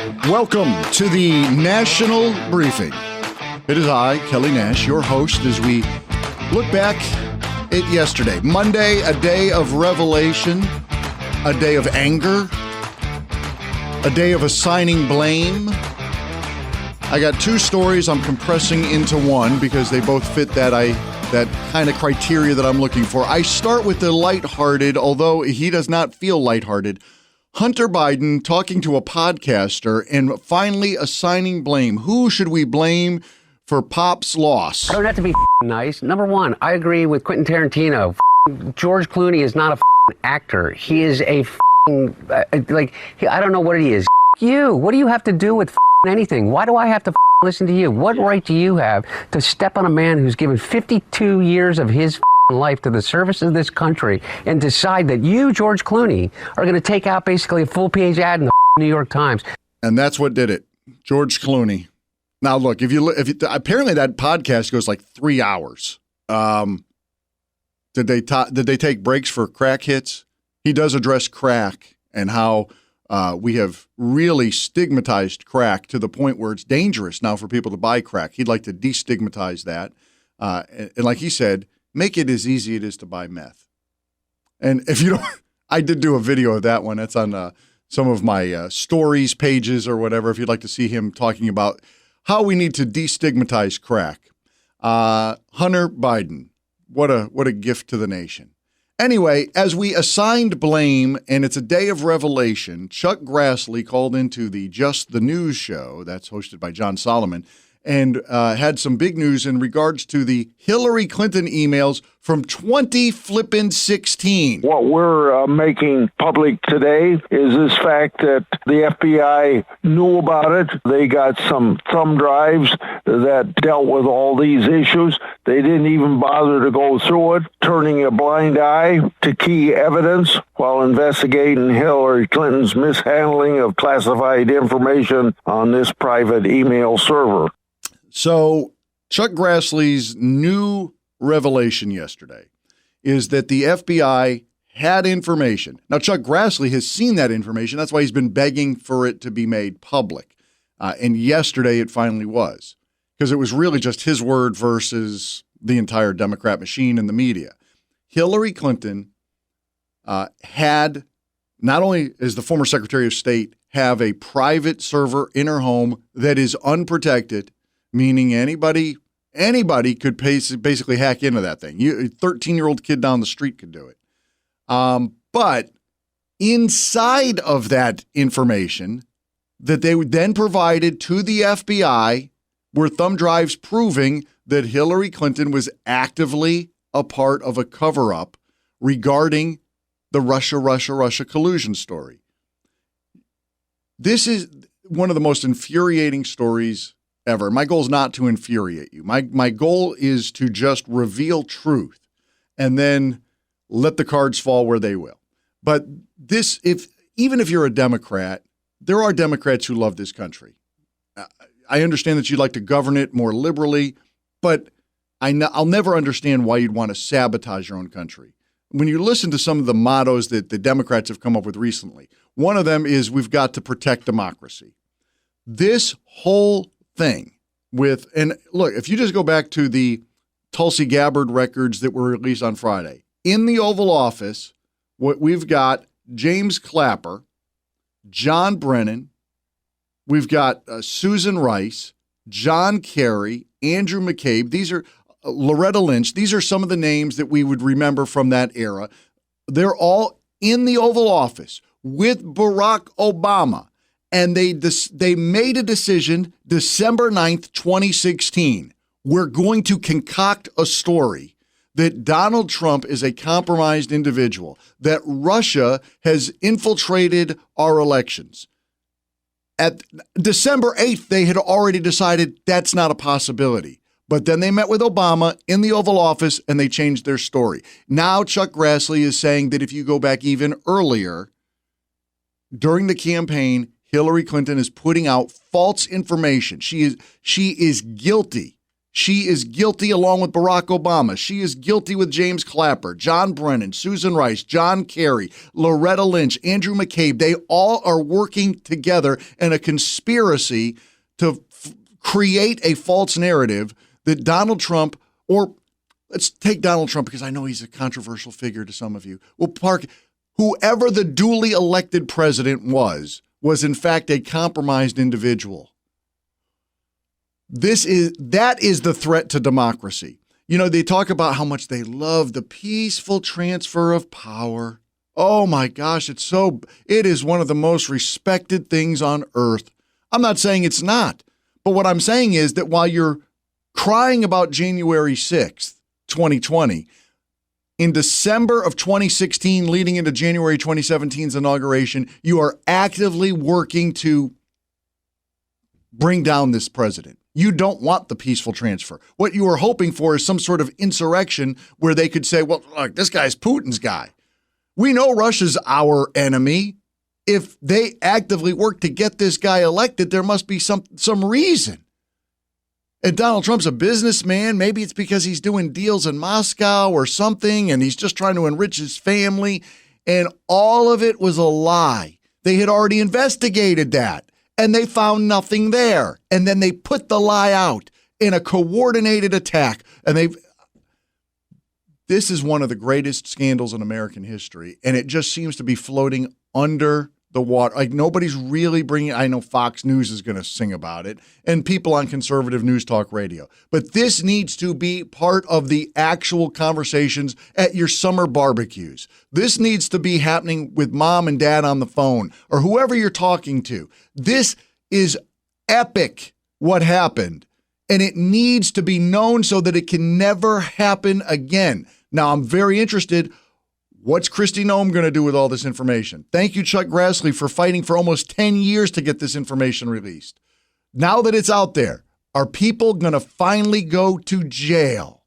Welcome to the National Briefing. It is I, Kelly Nash, your host, as we look back at yesterday. Monday, a day of revelation, a day of anger, a day of assigning blame. I got two stories I'm compressing into one because they both fit that kind of criteria that I'm looking for. I start with the lighthearted, although he does not feel lighthearted. Hunter Biden talking to a podcaster and finally assigning blame. Who should we blame for Pop's loss? I don't have to be nice. Number one, I agree with Quentin Tarantino. George Clooney is not a actor. He is a I don't know what he is. You. What do you have to do with anything? Why do I have to listen to you? What right do you have to step on a man who's given 52 years of his life to the service of this country and decide that you, George Clooney, are going to take out basically a full-page ad in the New York Times? And that's what did it. George Clooney. Now, look, if you apparently that podcast goes like 3 hours. Did they take breaks for crack hits? He does address crack and how we have really stigmatized crack to the point where it's dangerous now for people to buy crack. He'd like to destigmatize that. And like he said, make it as easy as it is to buy meth. And if you don't, I did do a video of that one. That's on some of my stories pages or whatever, if you'd like to see him talking about how we need to destigmatize crack. Hunter Biden, what a gift to the nation. Anyway, as we assigned blame, and it's a day of revelation, Chuck Grassley called into the Just the News show, that's hosted by John Solomon, and had some big news in regards to the Hillary Clinton emails from 2016. What we're making public today is this fact that the FBI knew about it. They got some thumb drives that dealt with all these issues. They didn't even bother to go through it, turning a blind eye to key evidence while investigating Hillary Clinton's mishandling of classified information on this private email server. So Chuck Grassley's new revelation yesterday is that the FBI had information. Now, Chuck Grassley has seen that information. That's why he's been begging for it to be made public. And yesterday it finally was, because it was really just his word versus the entire Democrat machine and the media. Hillary Clinton had, not only as the former Secretary of State, have a private server in her home that is unprotected, meaning anybody could basically hack into that thing. A 13-year-old kid down the street could do it. But inside of that information that they then provided to the FBI were thumb drives proving that Hillary Clinton was actively a part of a cover-up regarding the Russia collusion story. This is one of the most infuriating stories ever. My goal is not to infuriate you. My goal is to just reveal truth and then let the cards fall where they will. But even if you're a Democrat, there are Democrats who love this country. I understand that you'd like to govern it more liberally, but I'll never understand why you'd want to sabotage your own country. When you listen to some of the mottos that the Democrats have come up with recently, one of them is we've got to protect democracy. This whole thing and look, if you just go back to the Tulsi Gabbard records that were released on Friday, in the Oval Office, we've got James Clapper, John Brennan, we've got Susan Rice, John Kerry, Andrew McCabe. These are Loretta Lynch. These are some of the names that we would remember from that era. They're all in the Oval Office with Barack Obama. And they made a decision December 9th, 2016. We're going to concoct a story that Donald Trump is a compromised individual, that Russia has infiltrated our elections. At December 8th, they had already decided that's not a possibility. But then they met with Obama in the Oval Office and they changed their story. Now Chuck Grassley is saying that if you go back even earlier, during the campaign, Hillary Clinton is putting out false information. She is guilty. She is guilty along with Barack Obama. She is guilty with James Clapper, John Brennan, Susan Rice, John Kerry, Loretta Lynch, Andrew McCabe. They all are working together in a conspiracy to create a false narrative that Donald Trump, or let's take Donald Trump because I know he's a controversial figure to some of you. Well, whoever the duly elected president was in fact a compromised individual. That is the threat to democracy. You know, they talk about how much they love the peaceful transfer of power. Oh my gosh, it is one of the most respected things on earth. I'm not saying it's not, but what I'm saying is that while you're crying about January 6th, 2020, in December of 2016, leading into January 2017's inauguration, you are actively working to bring down this president. You don't want the peaceful transfer. What you are hoping for is some sort of insurrection where they could say, well, look, this guy's Putin's guy. We know Russia's our enemy. If they actively work to get this guy elected, there must be some reason. And Donald Trump's a businessman. Maybe it's because he's doing deals in Moscow or something, and he's just trying to enrich his family. And all of it was a lie. They had already investigated that, and they found nothing there. And then they put the lie out in a coordinated attack. And this is one of the greatest scandals in American history, and it just seems to be floating under the water. Like nobody's really bringing. I know Fox News is going to sing about it, and people on conservative news talk radio. But this needs to be part of the actual conversations at your summer barbecues. This needs to be happening with mom and dad on the phone or whoever you're talking to. This is epic what happened, and it needs to be known so that it can never happen again. Now, I'm very interested. What's Kristi Noem going to do with all this information? Thank you, Chuck Grassley, for fighting for almost 10 years to get this information released. Now that it's out there, are people going to finally go to jail?